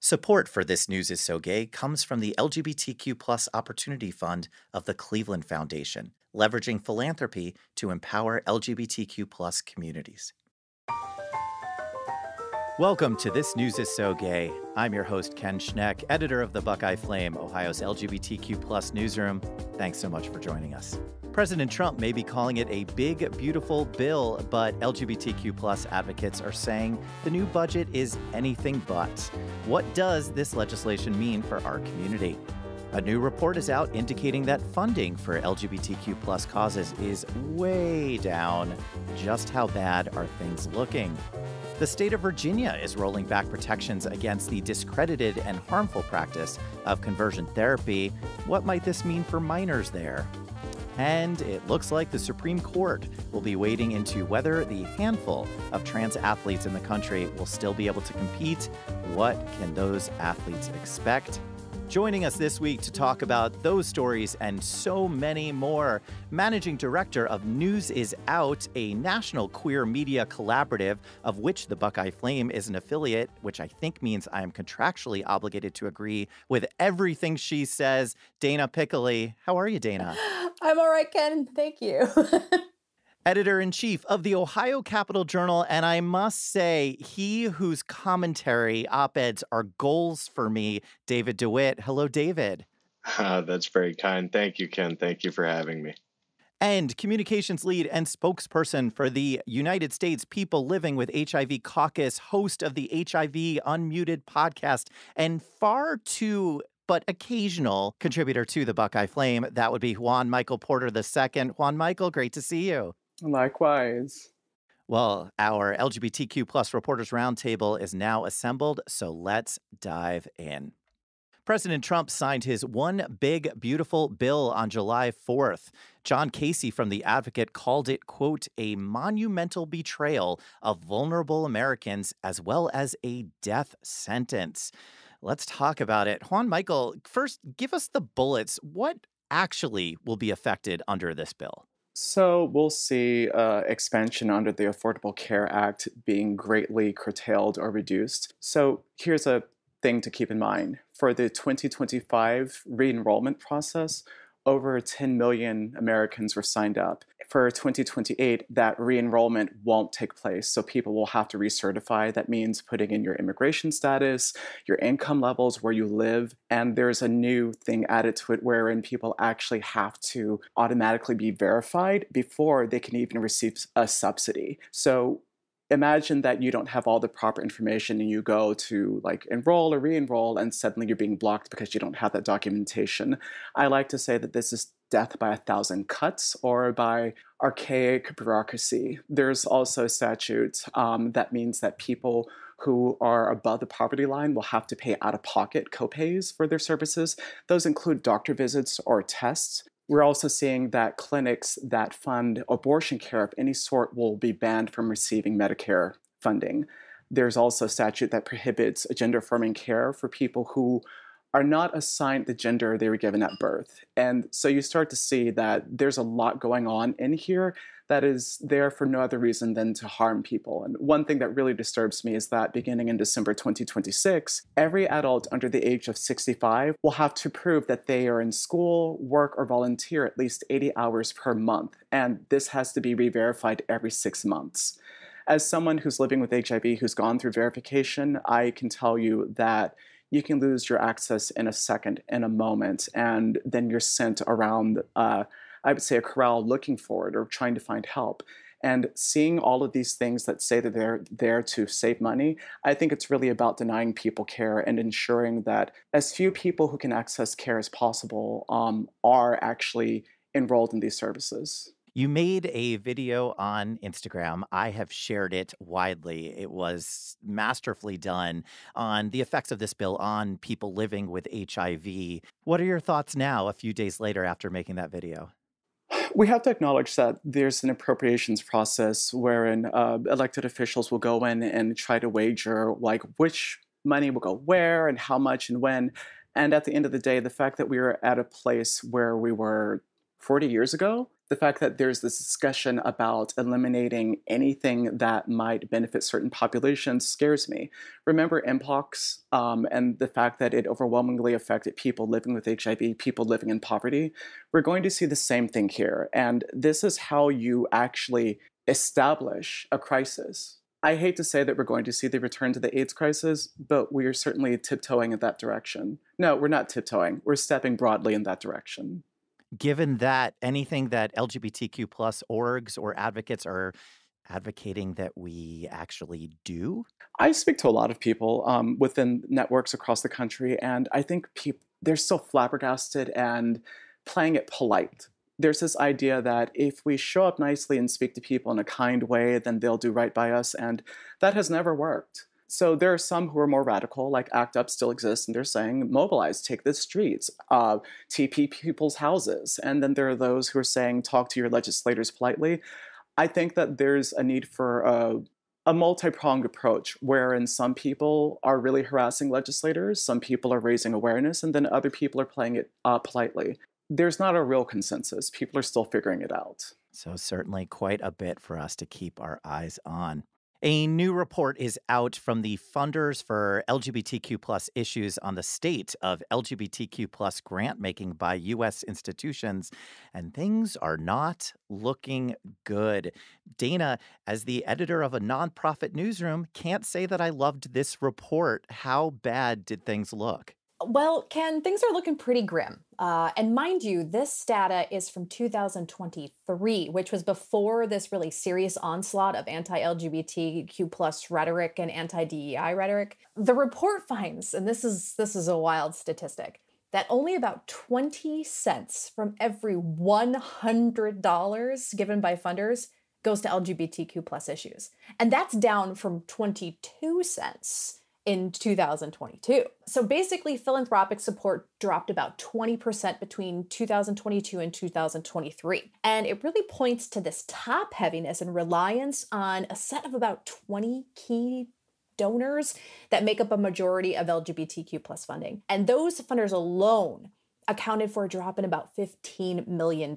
Support for This News is So Gay comes from the LGBTQ Opportunity Fund of the Cleveland Foundation, leveraging philanthropy to empower LGBTQ communities. Welcome to This News is So Gay. I'm your host, Ken Schneck, editor of the Buckeye Flame, Ohio's LGBTQ newsroom. Thanks so much for joining us. President Trump may be calling it a big, beautiful bill, but LGBTQ advocates are saying the new budget is anything but. What does this legislation mean for our community? A new report is out indicating that funding for LGBTQ causes is way down. Just how bad are things looking? The state of Virginia is rolling back protections against the discredited and harmful practice of conversion therapy. What might this mean for minors there? And it looks like the Supreme Court will be wading into whether the handful of trans athletes in the country will still be able to compete. What can those athletes expect? Joining us this week to talk about those stories and so many more, Managing Director of News is Out, a national queer media collaborative of which the Buckeye Flame is an affiliate, which I think means I am contractually obligated to agree with everything she says. Dana Piccoli. How are you, Dana? I'm all right, Ken. Thank you. Editor-in-chief of the Ohio Capital Journal, and I must say, he whose commentary op-eds are goals for me, David DeWitt. Hello, David. That's very kind. Thank you, Ken. Thank you for having me. And communications lead and spokesperson for the United States People Living with HIV Caucus, host of the HIV Unmuted podcast, and far too but occasional contributor to the Buckeye Flame. That would be Juan Michael Porter II. Juan Michael, great to see you. Likewise. Well, our LGBTQ Reporters Roundtable is now assembled, so let's dive in. President Trump signed his One Big Beautiful Bill on July 4th. John Casey from The Advocate called it, quote, a monumental betrayal of vulnerable Americans as well as a death sentence. Let's talk about it. Juan Michael, first, give us the bullets. What actually will be affected under this bill? So we'll see expansion under the Affordable Care Act being greatly curtailed or reduced. So here's a thing to keep in mind. For the 2025 re-enrollment process, over 10 million Americans were signed up. For 2028, that re-enrollment won't take place, so people will have to recertify. That means putting in your immigration status, your income levels, where you live, and there's a new thing added to it wherein people actually have to automatically be verified before they can even receive a subsidy. So imagine that you don't have all the proper information and you go to enroll or re-enroll and suddenly you're being blocked because you don't have that documentation. I like to say that this is death by 1,000 cuts or by archaic bureaucracy. There's also a statute that means that people who are above the poverty line will have to pay out-of-pocket copays for their services. Those include doctor visits or tests. We're also seeing that clinics that fund abortion care of any sort will be banned from receiving Medicare funding. There's also a statute that prohibits gender-affirming care for people who are not assigned the gender they were given at birth. And so you start to see that there's a lot going on in here that is there for no other reason than to harm people. And one thing that really disturbs me is that beginning in December 2026, every adult under the age of 65 will have to prove that they are in school, work, or volunteer at least 80 hours per month. And this has to be re-verified every 6 months. As someone who's living with HIV who's gone through verification, I can tell you that you can lose your access in a second, in a moment, and then you're sent around, I would say, a corral looking for it or trying to find help. And seeing all of these things that say that they're there to save money, I think it's really about denying people care and ensuring that as few people who can access care as possible are actually enrolled in these services. You made a video on Instagram. I have shared it widely. It was masterfully done on the effects of this bill on people living with HIV. What are your thoughts now, a few days later after making that video? We have to acknowledge that there's an appropriations process wherein elected officials will go in and try to wager which money will go where and how much and when. And at the end of the day, the fact that we are at a place where we were 40 years ago The fact that there's this discussion about eliminating anything that might benefit certain populations scares me. Remember Mpox and the fact that it overwhelmingly affected people living with HIV, people living in poverty? We're going to see the same thing here. And this is how you actually establish a crisis. I hate to say that we're going to see the return to the AIDS crisis, but we are certainly tiptoeing in that direction. No, we're not tiptoeing. We're stepping broadly in that direction. Given that, anything that LGBTQ plus orgs or advocates are advocating that we actually do? I speak to a lot of people within networks across the country, and I think they're still flabbergasted and playing it polite. There's this idea that if we show up nicely and speak to people in a kind way, then they'll do right by us, and that has never worked. So there are some who are more radical, like ACT UP still exists, and they're saying, mobilize, take the streets, TP people's houses. And then there are those who are saying, talk to your legislators politely. I think that there's a need for a multi-pronged approach, wherein some people are really harassing legislators, some people are raising awareness, and then other people are playing it politely. There's not a real consensus. People are still figuring it out. So certainly quite a bit for us to keep our eyes on. A new report is out from the funders for LGBTQ plus issues on the state of LGBTQ plus grant making by U.S. institutions, and things are not looking good. Dana, as the editor of a nonprofit newsroom, can't say that I loved this report. How bad did things look? Well, Ken, things are looking pretty grim. And mind you, this data is from 2023, which was before this really serious onslaught of anti-LGBTQ plus rhetoric and anti-DEI rhetoric. The report finds, and this is a wild statistic, that only about 20 cents from every $100 given by funders goes to LGBTQ plus issues. And that's down from 22 cents in 2022. So basically, philanthropic support dropped about 20% between 2022 and 2023. And it really points to this top heaviness and reliance on a set of about 20 key donors that make up a majority of LGBTQ plus funding. And those funders alone accounted for a drop in about $15 million,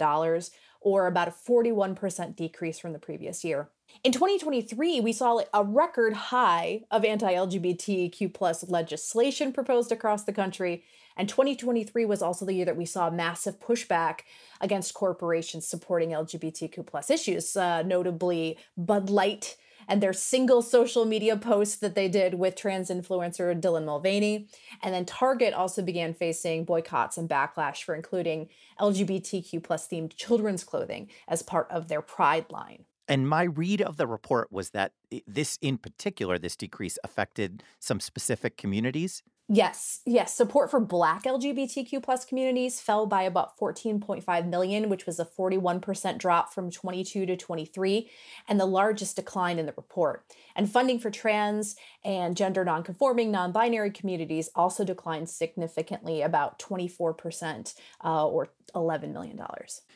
or about a 41% decrease from the previous year. In 2023, we saw a record high of anti-LGBTQ plus legislation proposed across the country, and 2023 was also the year that we saw massive pushback against corporations supporting LGBTQ plus issues, notably Bud Light and their single social media post that they did with trans influencer Dylan Mulvaney. And then Target also began facing boycotts and backlash for including LGBTQ plus themed children's clothing as part of their Pride line. And my read of the report was that this in particular, this decrease affected some specific communities. Yes. Support for Black LGBTQ plus communities fell by about 14.5 million, which was a 41% drop from 22 to 23, and the largest decline in the report. And funding for trans and gender nonconforming, non-binary communities also declined significantly, about 24%, or $11 million.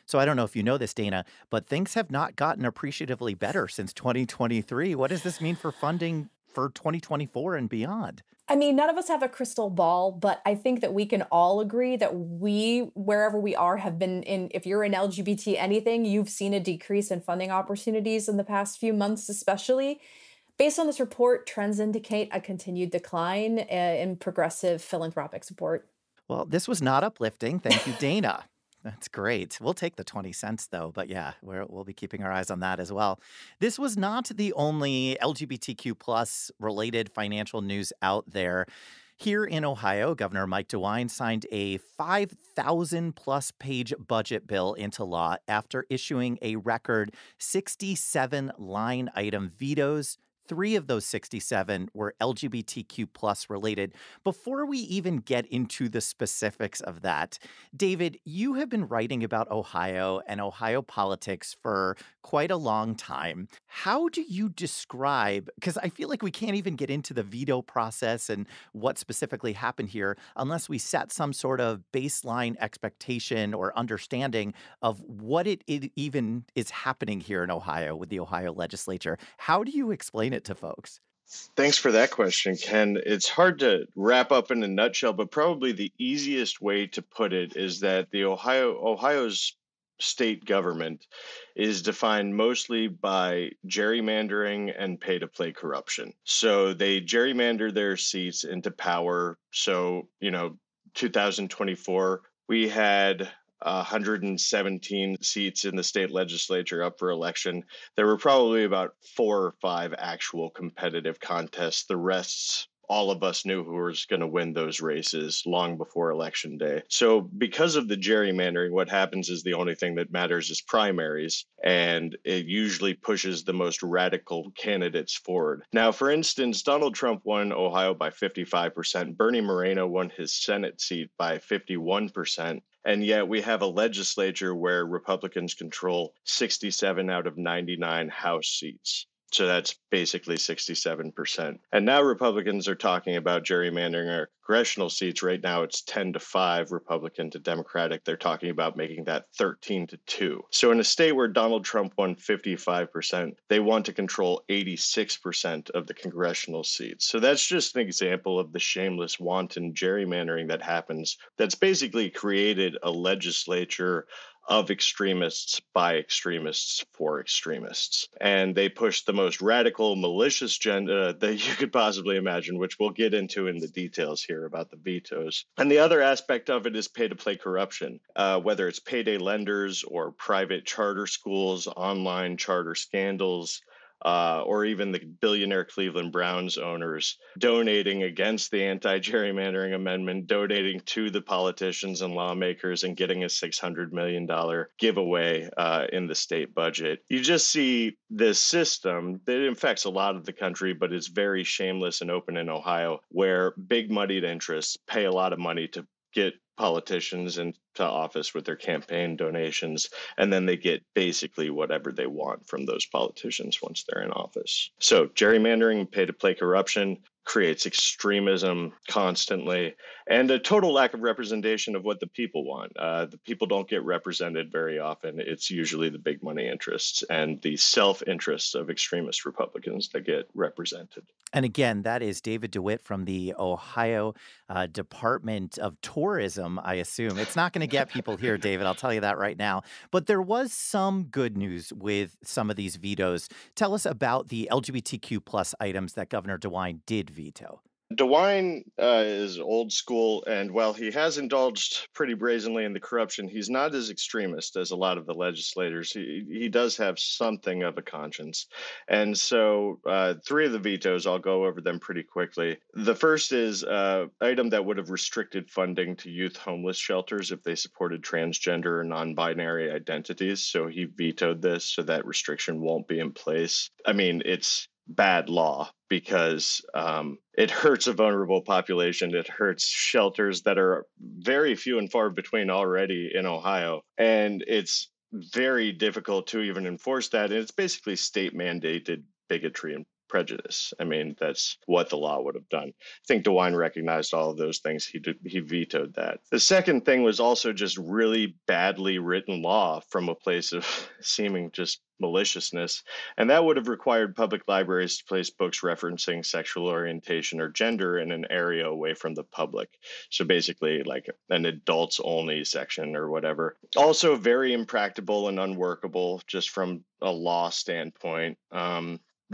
So I don't know if you know this, Dana, but things have not gotten appreciatively better since 2023. What does this mean for funding for 2024 and beyond? I mean, none of us have a crystal ball, but I think that we can all agree that we, wherever we are, have been in, if you're in LGBT anything, you've seen a decrease in funding opportunities in the past few months, especially. Based on this report, trends indicate a continued decline in progressive philanthropic support. Well, this was not uplifting. Thank you, Dana. That's great. We'll take the 20 cents, though. But yeah, we'll be keeping our eyes on that as well. This was not the only LGBTQ plus related financial news out there. Here in Ohio, Governor Mike DeWitt signed a 5,000 plus page budget bill into law after issuing a record 67 line item vetoes. 3 of those 67 were LGBTQ plus related. Before we even get into the specifics of that, David, you have been writing about Ohio and Ohio politics for quite a long time. How do you describe, because I feel like we can't even get into the veto process and what specifically happened here unless we set some sort of baseline expectation or understanding of what it even is happening here in Ohio with the Ohio legislature. How do you explain it to folks? Thanks for that question, Ken. It's hard to wrap up in a nutshell, but probably the easiest way to put it is that the Ohio's state government is defined mostly by gerrymandering and pay-to-play corruption. So they gerrymander their seats into power. So, 2024, we had 117 seats in the state legislature up for election. There were probably about 4 or 5 actual competitive contests. The rest, all of us knew who was going to win those races long before election day. So because of the gerrymandering, what happens is the only thing that matters is primaries, and it usually pushes the most radical candidates forward. Now, for instance, Donald Trump won Ohio by 55%. Bernie Moreno won his Senate seat by 51%. And yet we have a legislature where Republicans control 67 out of 99 House seats. So that's basically 67%. And now Republicans are talking about gerrymandering our congressional seats. Right now it's 10-5 Republican to Democratic. They're talking about making that 13-2. So in a state where Donald Trump won 55%, they want to control 86% of the congressional seats. So that's just an example of the shameless, wanton gerrymandering that happens. That's basically created a legislature of extremists by extremists for extremists. And they push the most radical, malicious agenda that you could possibly imagine, which we'll get into in the details here about the vetoes. And the other aspect of it is pay-to-play corruption, whether it's payday lenders or private charter schools, online charter scandals, or even the billionaire Cleveland Browns owners donating against the anti-gerrymandering amendment, donating to the politicians and lawmakers and getting a $600 million giveaway in the state budget. You just see this system that infects a lot of the country, but it's very shameless and open in Ohio, where big moneyed interests pay a lot of money to get politicians into office with their campaign donations, and then they get basically whatever they want from those politicians once they're in office. So gerrymandering, pay-to-play corruption creates extremism constantly and a total lack of representation of what the people want. The people don't get represented very often. It's usually the big money interests and the self-interests of extremist Republicans that get represented. And again, that is David DeWitt from the Ohio Department of Tourism, I assume. It's not going to get people here, David, I'll tell you that right now. But there was some good news with some of these vetoes. Tell us about the LGBTQ plus items that Governor DeWine did veto. DeWine is old school, and while he has indulged pretty brazenly in the corruption, he's not as extremist as a lot of the legislators. He does have something of a conscience. And so 3 of the vetoes, I'll go over them pretty quickly. The first is an item that would have restricted funding to youth homeless shelters if they supported transgender or non-binary identities. So he vetoed this, so that restriction won't be in place. I mean, it's bad law because it hurts a vulnerable population. It hurts shelters that are very few and far between already in Ohio. And it's very difficult to even enforce that. And it's basically state mandated bigotry and prejudice. I mean, that's what the law would have done. I think DeWine recognized all of those things. He vetoed that. The second thing was also just really badly written law from a place of seeming just maliciousness. And that would have required public libraries to place books referencing sexual orientation or gender in an area away from the public. So basically like an adults only section or whatever. Also very impractical and unworkable just from a law standpoint.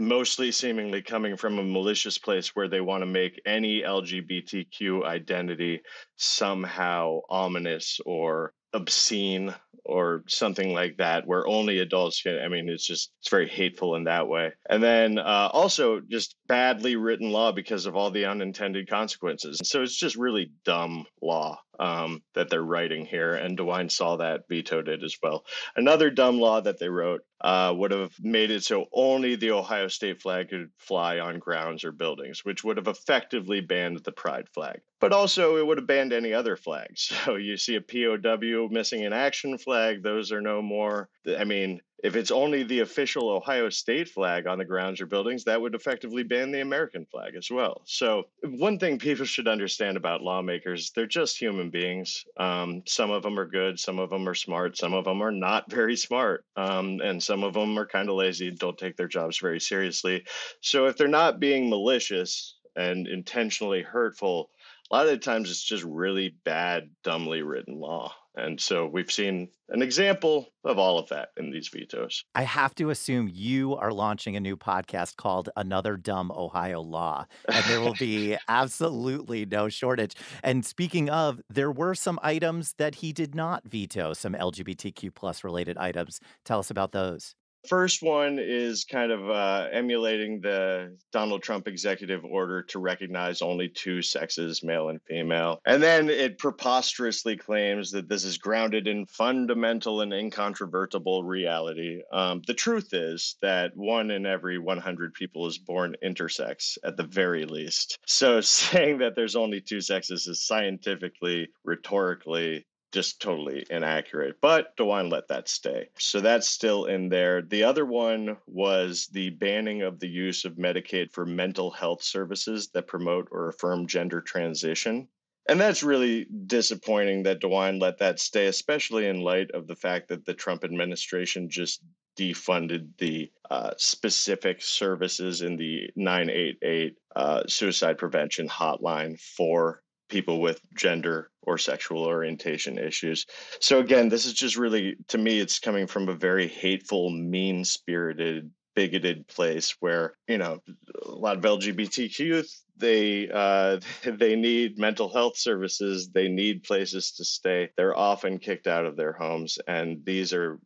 Mostly seemingly coming from a malicious place where they want to make any LGBTQ identity somehow ominous or obscene or something like that, where only adults can. I mean, it's very hateful in that way. And then also just badly written law because of all the unintended consequences. So it's just really dumb law that they're writing here. And DeWine saw that, vetoed it as well. Another dumb law that they wrote would have made it so only the Ohio state flag could fly on grounds or buildings, which would have effectively banned the pride flag. But also it would have banned any other flag. So you see a POW missing in action flag, those are no more. I mean, if it's only the official Ohio state flag on the grounds or buildings, that would effectively ban the American flag as well. So one thing people should understand about lawmakers, they're just human beings. Some of them are good, some of them are smart, some of them are not very smart, and some of them are kind of lazy and don't take their jobs very seriously. So if they're not being malicious and intentionally hurtful, a lot of the times it's just really bad, dumbly written law. And so we've seen an example of all of that in these vetoes. I have to assume you are launching a new podcast called Another Dumb Ohio Law, and there will be absolutely no shortage. And speaking of, there were some items that he did not veto, some LGBTQ plus related items. Tell us about those. First one is kind of emulating the Donald Trump executive order to recognize only two sexes, male and female. And then it preposterously claims that this is grounded in fundamental and incontrovertible reality. The truth is that 1 in every 100 people is born intersex at the very least. So saying that there's only two sexes is scientifically, rhetorically, just totally inaccurate, but DeWitt let that stay. So that's still in there. The other one was the banning of the use of Medicaid for mental health services that promote or affirm gender transition. And that's really disappointing that DeWitt let that stay, especially in light of the fact that the Trump administration just defunded the specific services in the 988 suicide prevention hotline for people with gender or sexual orientation issues. So again, this is just really, to me, it's coming from a very hateful, mean-spirited, bigoted place where, you know, a lot of LGBTQ youth, they need mental health services. They need places to stay. They're often kicked out of their homes, and these are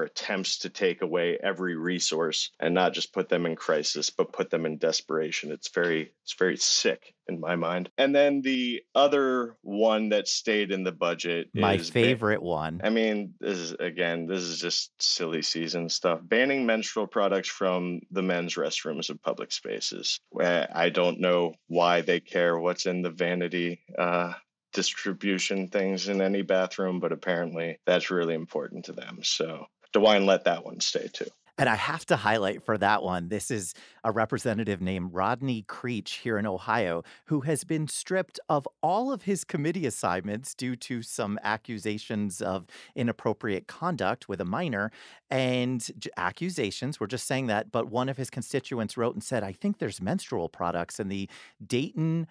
attempts to take away every resource and not just put them in crisis, but put them in desperation. It's very sick in my mind. And then the other one that stayed in the budget my favorite one. I mean, this is just silly season stuff. Banning menstrual products from the men's restrooms of public spaces. I don't know why they care what's in the vanity distribution things in any bathroom, but apparently that's really important to them. So DeWitt let that one stay too. And I have to highlight for that one, this is a representative named Rodney Creech here in Ohio, who has been stripped of all of his committee assignments due to some accusations of inappropriate conduct with a minor. And accusations, we're just saying that, but one of his constituents wrote and said, I think there's menstrual products in the Dayton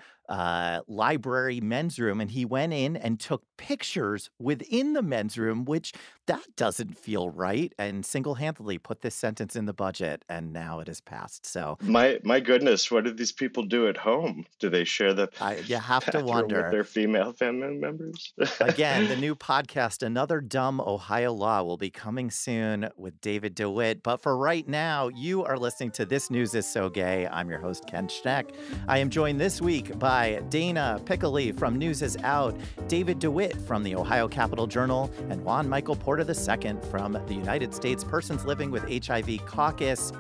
library men's room. And he went in and took pictures within the men's room, which that doesn't feel right, and single-handedly put this sentence in the budget, and now it has passed. So my goodness, what do these people do at home? Do they share the you have to wonder with their female family members? Again, the new podcast, Another Dumb Ohio Law, will be coming soon with David DeWitt. But for right now, you are listening to This News is So Gay. I'm your host, Ken Schneck. I am joined this week by Dana Piccoli from News is Out, David DeWitt from the Ohio Capitol Journal, and Juan Michael Porter II from the United States Persons Living with HIV Caucus.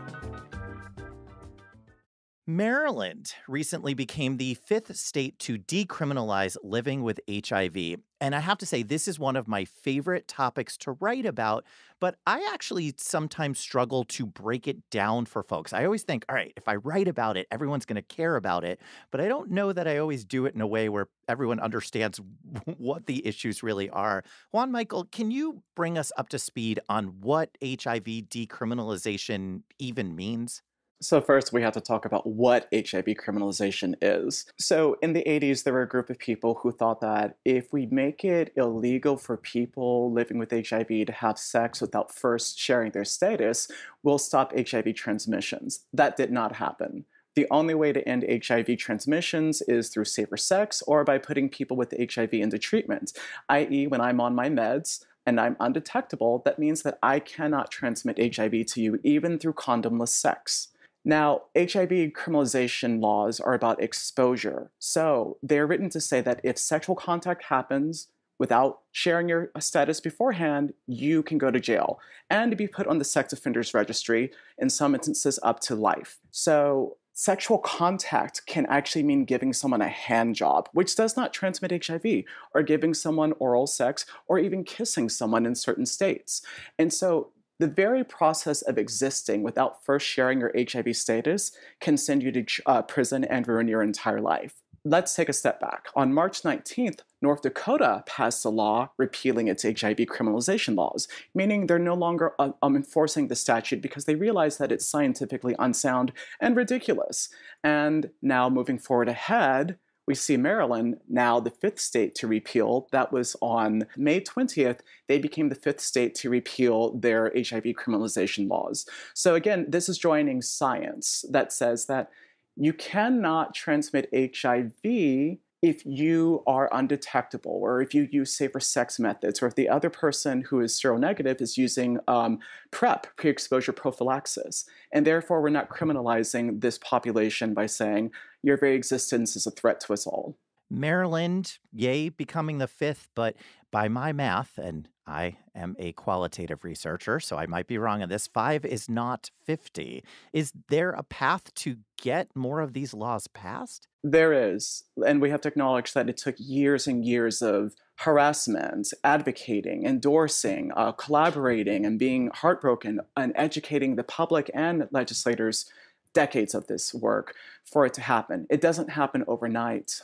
Maryland recently became the 5th state to decriminalize living with HIV. And I have to say, this is one of my favorite topics to write about, but I actually sometimes struggle to break it down for folks. I always think, all right, if I write about it, everyone's going to care about it. But I don't know that I always do it in a way where everyone understands what the issues really are. Juan Michael, can you bring us up to speed on what HIV decriminalization even means? So first, we have to talk about what HIV criminalization is. So in the 80s, there were a group of people who thought that if we make it illegal for people living with HIV to have sex without first sharing their status, we'll stop HIV transmissions. That did not happen. The only way to end HIV transmissions is through safer sex or by putting people with HIV into treatment, i.e. when I'm on my meds and I'm undetectable, that means that I cannot transmit HIV to you even through condomless sex. Now, HIV criminalization laws are about exposure. So they're written to say that if sexual contact happens without sharing your status beforehand, you can go to jail and be put on the sex offenders registry, in some instances up to life. So sexual contact can actually mean giving someone a hand job, which does not transmit HIV, or giving someone oral sex, or even kissing someone in certain states. And so the very process of existing without first sharing your HIV status can send you to prison and ruin your entire life. Let's take a step back. On March 19th, North Dakota passed a law repealing its HIV criminalization laws, meaning they're no longer enforcing the statute because they realize that it's scientifically unsound and ridiculous. And now moving forward ahead, We see Maryland, now the fifth state to repeal. That was on May 20th. They became the fifth state to repeal their HIV criminalization laws. So again, this is joining science that says that you cannot transmit HIV if you are undetectable, or if you use safer sex methods, or if the other person who is seronegative is using PrEP, pre-exposure prophylaxis. And therefore, we're not criminalizing this population by saying your very existence is a threat to us all. Maryland, yay, becoming the fifth, but by my math, and I am a qualitative researcher, so I might be wrong on this, 5 is not 50. Is there a path to get more of these laws passed? There is, and we have to acknowledge that it took years and years of harassment, advocating, endorsing, collaborating, and being heartbroken and educating the public and legislators, decades of this work for it to happen. It doesn't happen overnight.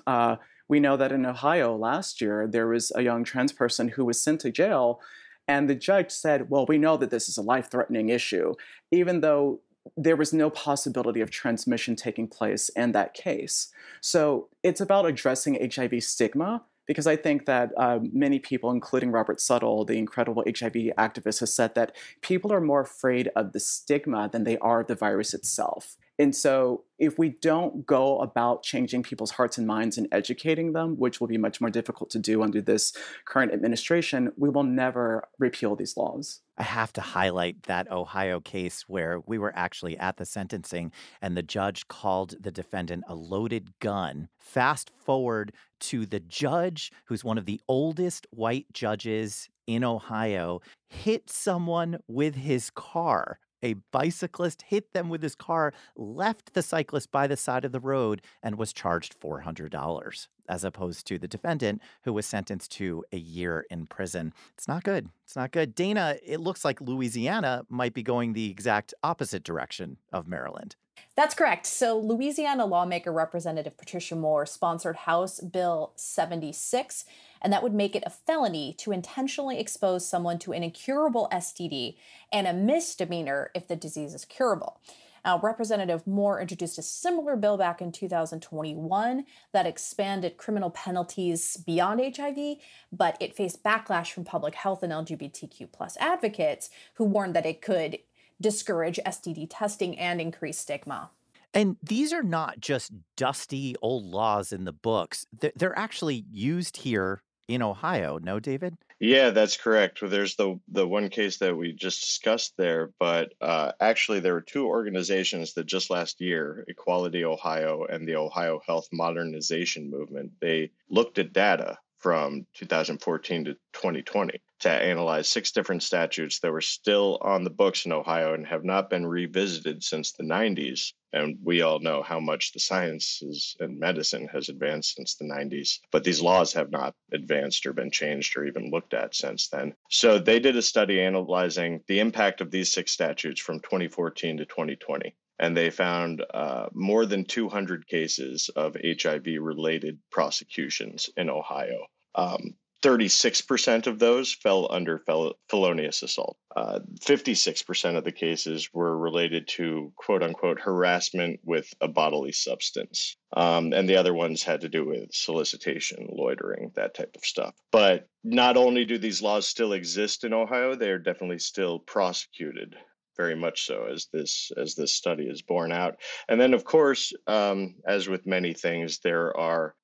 We know that in Ohio last year, there was a young trans person who was sent to jail, and the judge said, well, we know that this is a life-threatening issue, even though there was no possibility of transmission taking place in that case. So it's about addressing HIV stigma, because I think that many people, including Robert Suttle, the incredible HIV activist, has said that people are more afraid of the stigma than they are of the virus itself. And so if we don't go about changing people's hearts and minds and educating them, which will be much more difficult to do under this current administration, we will never repeal these laws. I have to highlight that Ohio case where we were actually at the sentencing and the judge called the defendant a loaded gun. Fast forward to the judge, who's one of the oldest white judges in Ohio, hit someone with his car. A bicyclist hit them with his car, left the cyclist by the side of the road, and was charged $400, as opposed to the defendant, who was sentenced to a year in prison. It's not good. It's not good. Dana, it looks like Louisiana might be going the exact opposite direction of Maryland. That's correct. So Louisiana lawmaker Representative Patricia Moore sponsored House Bill 76, and that would make it a felony to intentionally expose someone to an incurable STD and a misdemeanor if the disease is curable. Now, Representative Moore introduced a similar bill back in 2021 that expanded criminal penalties beyond HIV, but it faced backlash from public health and LGBTQ plus advocates who warned that it could discourage STD testing and increase stigma. And these are not just dusty old laws in the books. They're actually used here in Ohio, no, David? Yeah, that's correct. Well, there's the one case that we just discussed there, but actually there were two organizations that just last year, Equality Ohio and the Ohio Health Modernization Movement, they looked at data from 2014 to 2020 to analyze 6 different statutes that were still on the books in Ohio and have not been revisited since the 90s. And we all know how much the sciences and medicine has advanced since the 90s, but these laws have not advanced or been changed or even looked at since then. So they did a study analyzing the impact of these 6 statutes from 2014 to 2020. And they found more than 200 cases of HIV-related prosecutions in Ohio. 36% of those fell under felonious assault. 56% of the cases were related to quote unquote harassment with a bodily substance. And the other ones had to do with solicitation, loitering, that type of stuff. But not only do these laws still exist in Ohio, they are definitely still prosecuted. Very much so, as this study is borne out. And then, of course, as with many things, there are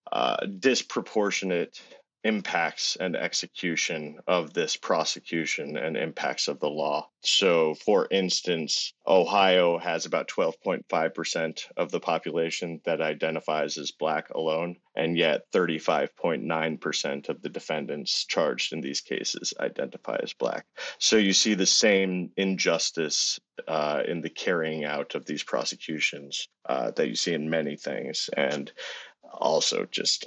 disproportionate impacts and execution of this prosecution and impacts of the law. So, for instance, Ohio has about 12.5% of the population that identifies as Black alone, and yet 35.9% of the defendants charged in these cases identify as Black. So you see the same injustice in the carrying out of these prosecutions that you see in many things. And also just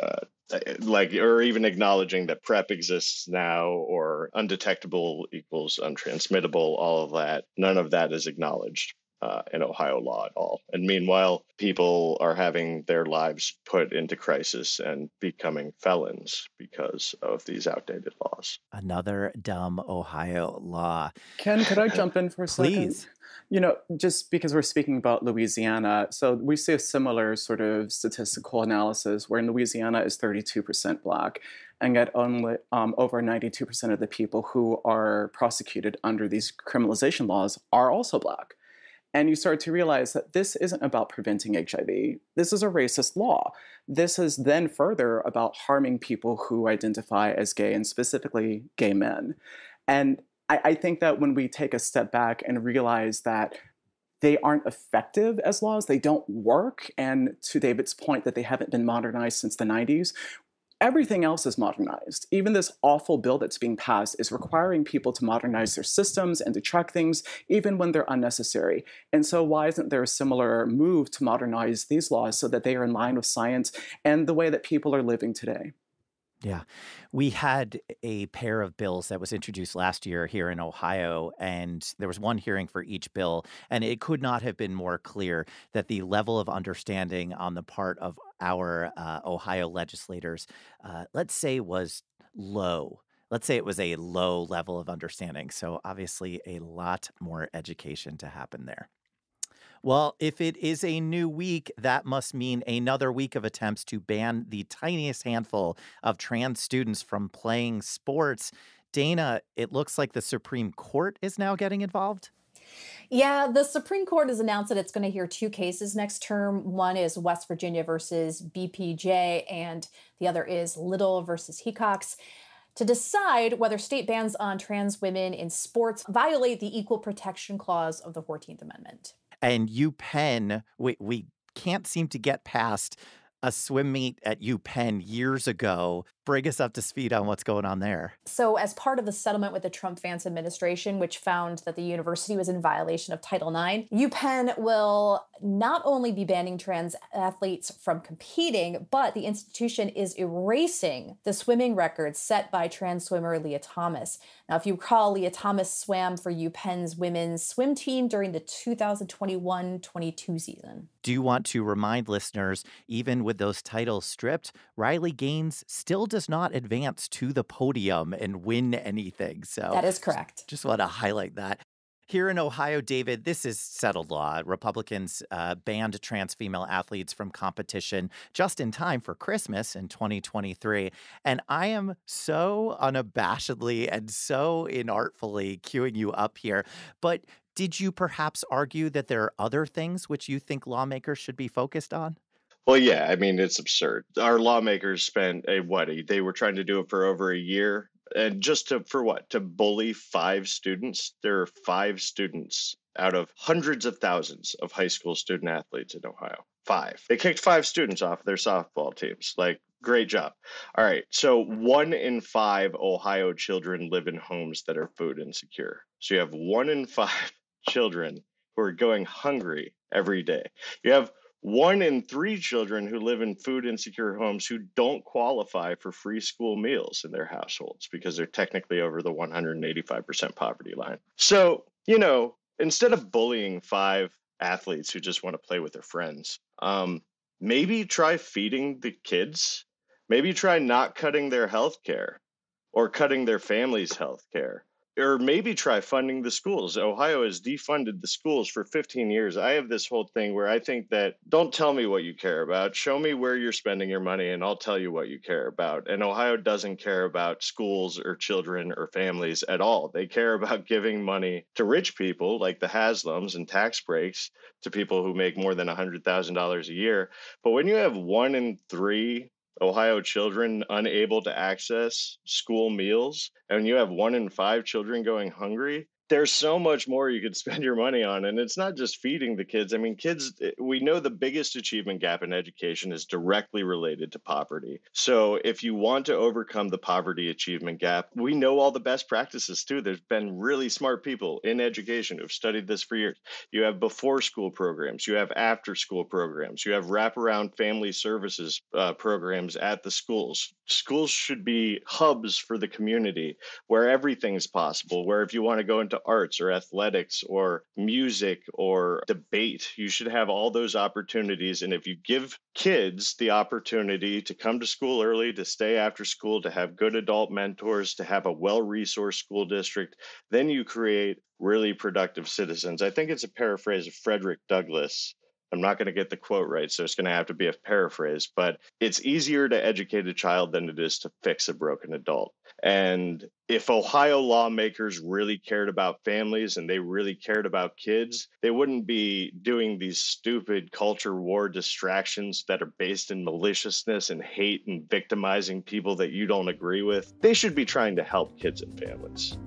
or even acknowledging that PrEP exists now, or undetectable equals untransmittable, all of that, none of that is acknowledged in Ohio law at all. And meanwhile, people are having their lives put into crisis and becoming felons because of these outdated laws. Another dumb Ohio law. Ken, could I jump in for a second? Please. Just because we're speaking about Louisiana, so we see a similar sort of statistical analysis where in Louisiana is 32% Black, and yet only over 92% of the people who are prosecuted under these criminalization laws are also Black. And you start to realize that this isn't about preventing HIV. This is a racist law. This is then further about harming people who identify as gay, and specifically gay men. And I think that when we take a step back and realize that they aren't effective as laws, they don't work, and to David's point that they haven't been modernized since the 90s, everything else is modernized. Even this awful bill that's being passed is requiring people to modernize their systems and to track things, even when they're unnecessary. And so why isn't there a similar move to modernize these laws so that they are in line with science and the way that people are living today? Yeah. We had a pair of bills that was introduced last year here in Ohio, and there was one hearing for each bill. And it could not have been more clear that the level of understanding on the part of our Ohio legislators, let's say, was low. Let's say it was a low level of understanding. So obviously a lot more education to happen there. Well, if it is a new week, that must mean another week of attempts to ban the tiniest handful of trans students from playing sports. Dana, it looks like the Supreme Court is now getting involved. Yeah, the Supreme Court has announced that it's going to hear two cases next term. One is West Virginia versus BPJ, and the other is Little versus Hecox, to decide whether state bans on trans women in sports violate the Equal Protection Clause of the 14th Amendment. And UPenn, we can't seem to get past a swim meet at UPenn years ago. Bring us up to speed on what's going on there. So as part of the settlement with the Trump-Vance administration, which found that the university was in violation of Title IX, UPenn will not only be banning trans athletes from competing, but the institution is erasing the swimming records set by trans swimmer Leah Thomas. Now, if you recall, Leah Thomas swam for UPenn's women's swim team during the 2021-22 season. Do you want to remind listeners, even with those titles stripped, Riley Gaines still does not advance to the podium and win anything. So that is correct. Just want to highlight that. Here in Ohio, David, this is settled law. Republicans banned trans female athletes from competition just in time for Christmas in 2023. And I am so unabashedly and so inartfully queuing you up here. But did you perhaps argue that there are other things which you think lawmakers should be focused on? Well, yeah, I mean, it's absurd. Our lawmakers spent they were trying to do it for over a year. And just to bully 5 students. There are 5 students out of hundreds of thousands of high school student athletes in Ohio. 5. They kicked 5 students off their softball teams. Like, great job. All right. So 1 in 5 Ohio children live in homes that are food insecure. So you have 1 in 5 children who are going hungry every day. You have 1 in 3 children who live in food insecure homes who don't qualify for free school meals in their households because they're technically over the 185% poverty line. So, instead of bullying 5 athletes who just want to play with their friends, maybe try feeding the kids. Maybe try not cutting their health care or cutting their family's health care. Or maybe try funding the schools. Ohio has defunded the schools for 15 years. I have this whole thing where I think that don't tell me what you care about. Show me where you're spending your money and I'll tell you what you care about. And Ohio doesn't care about schools or children or families at all. They care about giving money to rich people like the Haslams and tax breaks to people who make more than $100,000 a year. But when you have 1 in 3 Ohio children unable to access school meals, and you have 1 in 5 children going hungry, there's so much more you could spend your money on. And it's not just feeding the kids. I mean, kids, we know the biggest achievement gap in education is directly related to poverty. So if you want to overcome the poverty achievement gap, we know all the best practices too. There's been really smart people in education who've studied this for years. You have before school programs, you have after school programs, you have wraparound family services programs at the schools. Schools should be hubs for the community where everything's possible, where if you want to go into to arts or athletics or music or debate. You should have all those opportunities. And if you give kids the opportunity to come to school early, to stay after school, to have good adult mentors, to have a well-resourced school district, then you create really productive citizens. I think it's a paraphrase of Frederick Douglass. I'm not going to get the quote right, so it's going to have to be a paraphrase, but it's easier to educate a child than it is to fix a broken adult. And if Ohio lawmakers really cared about families and they really cared about kids, they wouldn't be doing these stupid culture war distractions that are based in maliciousness and hate and victimizing people that you don't agree with. They should be trying to help kids and families.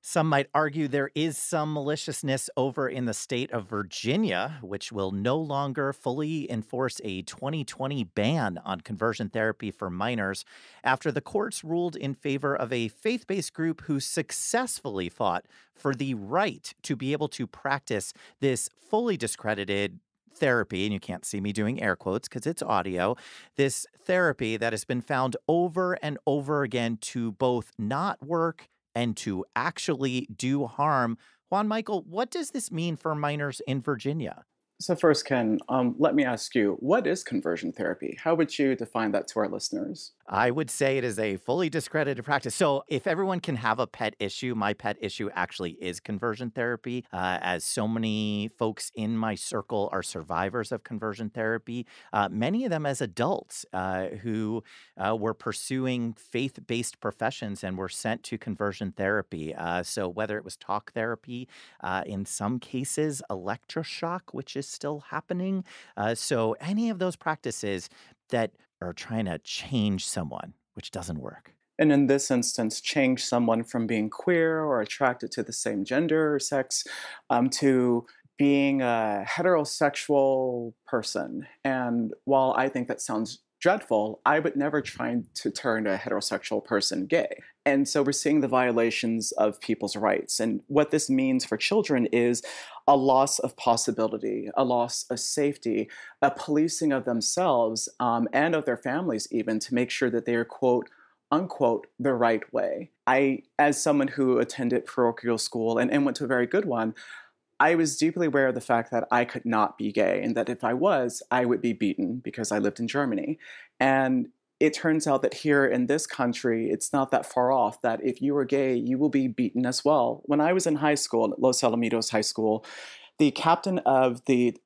Some might argue there is some maliciousness over in the state of Virginia, which will no longer fully enforce a 2020 ban on conversion therapy for minors after the courts ruled in favor of a faith-based group who successfully fought for the right to be able to practice this fully discredited therapy, and you can't see me doing air quotes because it's audio, this therapy that has been found over and over again to both not work and to actually do harm. Juan Micheal, what does this mean for minors in Virginia? So first, Ken, let me ask you, what is conversion therapy? How would you define that to our listeners? I would say it is a fully discredited practice. So if everyone can have a pet issue, my pet issue actually is conversion therapy, as so many folks in my circle are survivors of conversion therapy, many of them as adults who were pursuing faith-based professions and were sent to conversion therapy. So whether it was talk therapy, in some cases electroshock, which is still happening. So any of those practices that are trying to change someone, which doesn't work. And in this instance, change someone from being queer or attracted to the same gender or sex to being a heterosexual person. And while I think that sounds dreadful, I would never try to turn a heterosexual person gay. And so we're seeing the violations of people's rights. And what this means for children is a loss of possibility, a loss of safety, a policing of themselves and of their families even to make sure that they are, quote, unquote, the right way. I, as someone who attended parochial school and went to a very good one, I was deeply aware of the fact that I could not be gay and that if I was, I would be beaten because I lived in Germany. And it turns out that here in this country, it's not that far off that if you are gay, you will be beaten as well. When I was in high school at Los Alamitos High School, the captain of the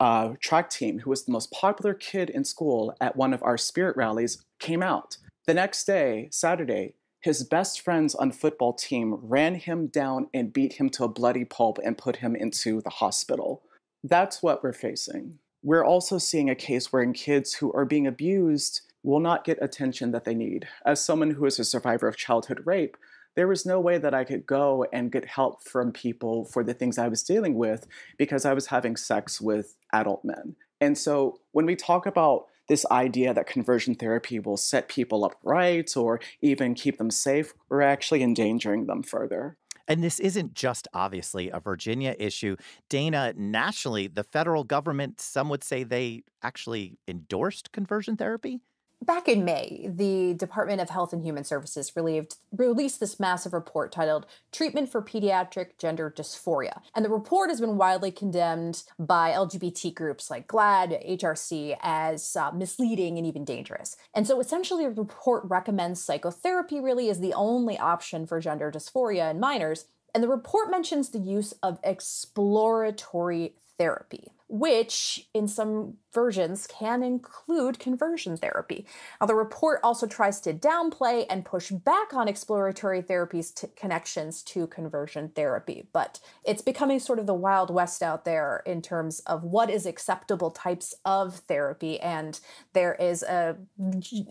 track team, who was the most popular kid in school at one of our spirit rallies, came out. The next day, Saturday, his best friends on football team ran him down and beat him to a bloody pulp and put him into the hospital. That's what we're facing. We're also seeing a case wherein kids who are being abused will not get attention that they need. As someone who is a survivor of childhood rape, there was no way that I could go and get help from people for the things I was dealing with because I was having sex with adult men. And so when we talk about this idea that conversion therapy will set people up right or even keep them safe, we're actually endangering them further. And this isn't just obviously a Virginia issue. Dana, nationally, the federal government, some would say they actually endorsed conversion therapy? Back in May, the Department of Health and Human Services released this massive report titled Treatment for Pediatric Gender Dysphoria. And the report has been widely condemned by LGBT groups like GLAAD, HRC as misleading and even dangerous. And so essentially the report recommends psychotherapy really is the only option for gender dysphoria in minors. And the report mentions the use of exploratory therapy, which in some versions can include conversion therapy. Now, the report also tries to downplay and push back on exploratory therapy's connections to conversion therapy, but it's becoming sort of the Wild West out there in terms of what is acceptable types of therapy, and there is a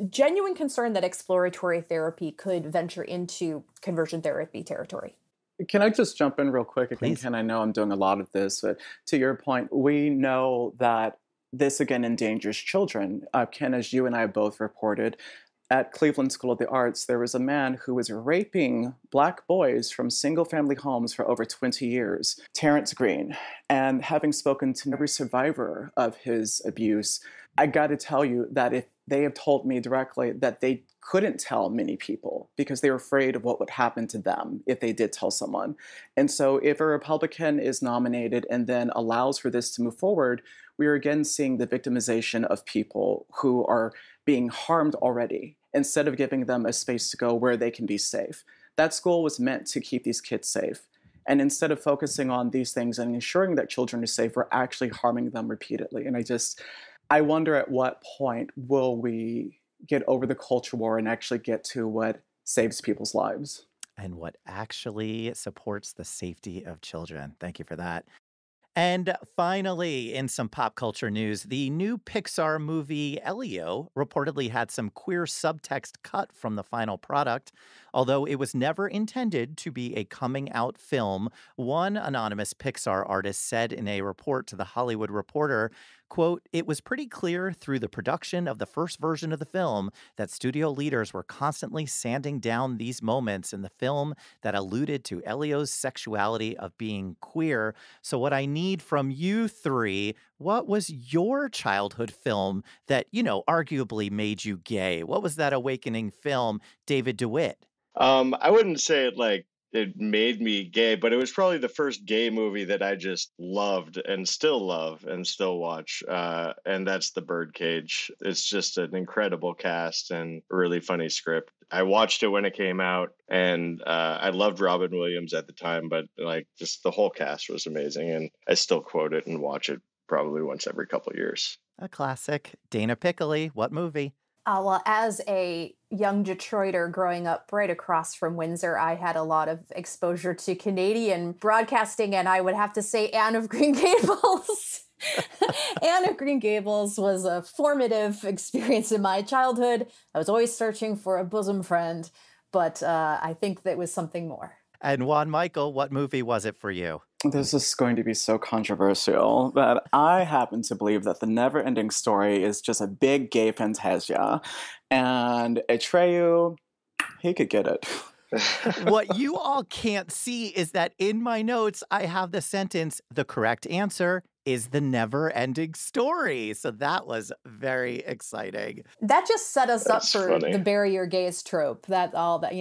genuine concern that exploratory therapy could venture into conversion therapy territory. Can I just jump in real quick again, Please. Ken? I know I'm doing a lot of this, but to your point, we know that this again endangers children. Ken, as you and I both reported, at Cleveland School of the Arts, there was a man who was raping Black boys from single-family homes for over 20 years, Terrence Green. And having spoken to every survivor of his abuse, I got to tell you that if they have told me directly that they couldn't tell many people because they were afraid of what would happen to them if they did tell someone. And so if a Republican is nominated and then allows for this to move forward, we are again seeing the victimization of people who are being harmed already instead of giving them a space to go where they can be safe. That school was meant to keep these kids safe. And instead of focusing on these things and ensuring that children are safe, we're actually harming them repeatedly. And I wonder at what point will we get over the culture war and actually get to what saves people's lives. And what actually supports the safety of children. Thank you for that. And finally, in some pop culture news, the new Pixar movie Elio reportedly had some queer subtext cut from the final product. Although it was never intended to be a coming-out film, one anonymous Pixar artist said in a report to The Hollywood Reporter, quote, "It was pretty clear through the production of the first version of the film that studio leaders were constantly sanding down these moments in the film that alluded to Elio's sexuality of being queer. So what I need from you three, what was your childhood film that, arguably made you gay? What was that awakening film, David DeWitt?" I wouldn't say it made me gay, but it was probably the first gay movie that I just loved and still love and still watch. And that's The Birdcage. It's just an incredible cast and a really funny script. I watched it when it came out, and I loved Robin Williams at the time, but just the whole cast was amazing. And I still quote it and watch it probably once every couple of years. A classic. Dana Piccoli, what movie? Well, as a young Detroiter growing up right across from Windsor, I had a lot of exposure to Canadian broadcasting, and I would have to say Anne of Green Gables. Anne of Green Gables was a formative experience in my childhood. I was always searching for a bosom friend, but I think that was something more. And Juan Micheal, what movie was it for you? This is going to be so controversial, but I happen to believe that The Never-Ending Story is just a big gay fantasia. And Atreyu, he could get it. What you all can't see is that in my notes, I have the sentence, "The correct answer is The Never-Ending Story." So that was very exciting. That just set us That's up for funny. the bury your gays trope. That's all that,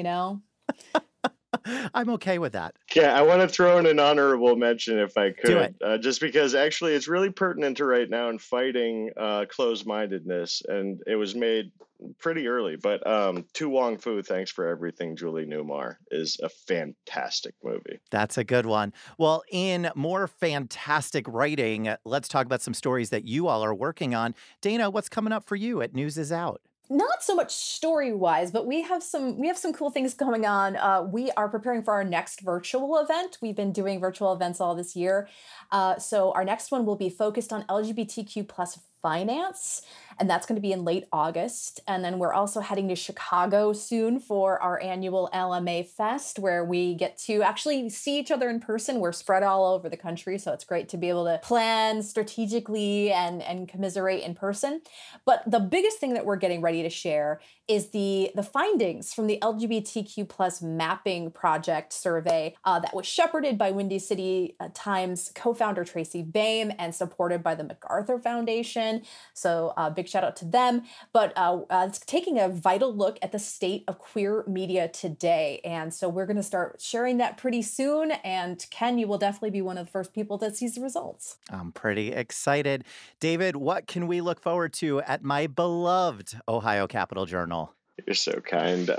I'm okay with that. Yeah, I want to throw in an honorable mention if I Do could, just because actually it's really pertinent to right now in fighting closed-mindedness, and it was made pretty early. But To Wong Fu, Thanks for Everything, Julie Newmar is a fantastic movie. That's a good one. Well, in more fantastic writing, let's talk about some stories that you all are working on. Dana, what's coming up for you at News is Out? Not so much story-wise, but we have some cool things going on. We are preparing for our next virtual event. We've been doing virtual events all this year. So our next one will be focused on LGBTQ plus finance, and that's going to be in late August. And then we're also heading to Chicago soon for our annual LMA Fest, where we get to actually see each other in person. We're spread all over the country, so it's great to be able to plan strategically and commiserate in person. But the biggest thing that we're getting ready to share is the findings from the LGBTQ plus mapping project survey that was shepherded by Windy City Times co-founder Tracy Baim and supported by the MacArthur Foundation. So big shout out to them. But it's taking a vital look at the state of queer media today. And so we're going to start sharing that pretty soon. And Ken, you will definitely be one of the first people that sees the results. I'm pretty excited. David, what can we look forward to at my beloved Ohio Capitol Journal? You're so kind.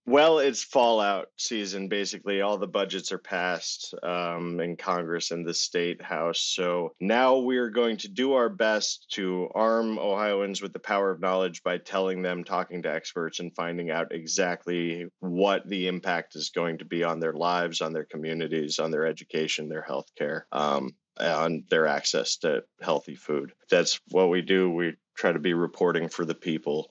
Well, it's fallout season, basically. All the budgets are passed in Congress and the state house. So now we're going to do our best to arm Ohioans with the power of knowledge by telling them, talking to experts, and finding out exactly what the impact is going to be on their lives, on their communities, on their education, their health care, on their access to healthy food. That's what we do. We try to be reporting for the people.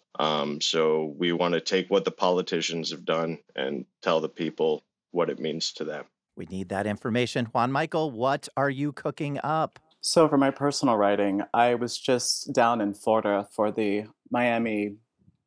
So we want to take what the politicians have done and tell the people what it means to them. We need that information. Juan Micheal, what are you cooking up? So for my personal writing, I was just down in Florida for the Miami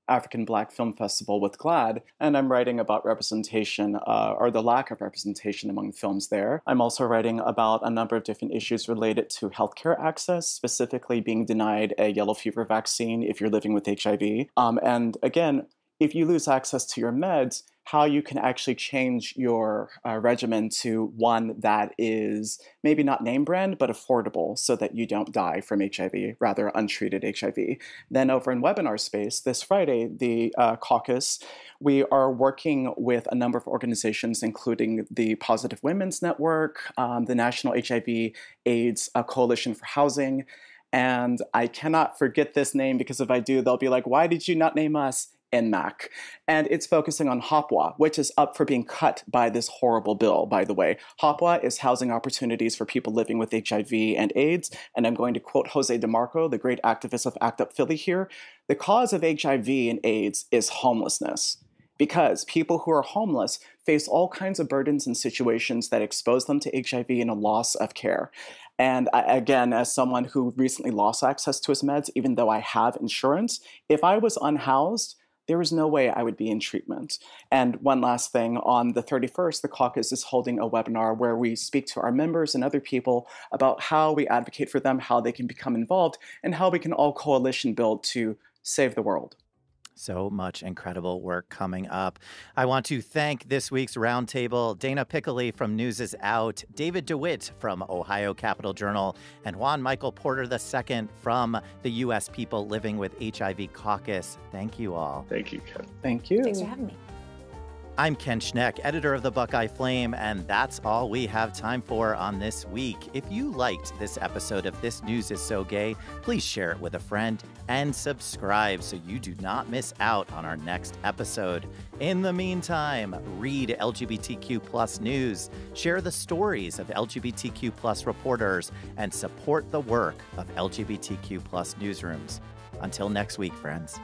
African Black Film Festival with GLAAD, and I'm writing about representation, or the lack of representation among films there. I'm also writing about a number of different issues related to healthcare access, specifically being denied a yellow fever vaccine if you're living with HIV. And again, if you lose access to your meds, how you can actually change your regimen to one that is maybe not name brand, but affordable so that you don't die from HIV, rather untreated HIV. Then over in webinar space, this Friday, the Caucus, we are working with a number of organizations, including the Positive Women's Network, the National HIV/AIDS Coalition for Housing, and I cannot forget this name because if I do, they'll be like, why did you not name us? NMAC. And it's focusing on HOPWA, which is up for being cut by this horrible bill, by the way. HOPWA is housing opportunities for people living with HIV and AIDS. And I'm going to quote Jose DeMarco, the great activist of ACT UP Philly here. The cause of HIV and AIDS is homelessness, because people who are homeless face all kinds of burdens and situations that expose them to HIV and a loss of care. And again, as someone who recently lost access to his meds, even though I have insurance, if I was unhoused, there was no way I would be in treatment. And one last thing, on the 31st, the Caucus is holding a webinar where we speak to our members and other people about how we advocate for them, how they can become involved, and how we can all coalition build to save the world. So much incredible work coming up. I want to thank this week's roundtable, Dana Piccoli from News is Out, David DeWitt from Ohio Capital Journal, and Juan Michael Porter II from the U.S. People Living with HIV Caucus. Thank you all. Thank you, Ken. Thank you. Thanks for having me. I'm Ken Schneck, editor of the Buckeye Flame, and that's all we have time for on this week. If you liked this episode of This News is So Gay, please share it with a friend and subscribe so you do not miss out on our next episode. In the meantime, read LGBTQ+ news, share the stories of LGBTQ+ reporters, and support the work of LGBTQ+ newsrooms. Until next week, friends.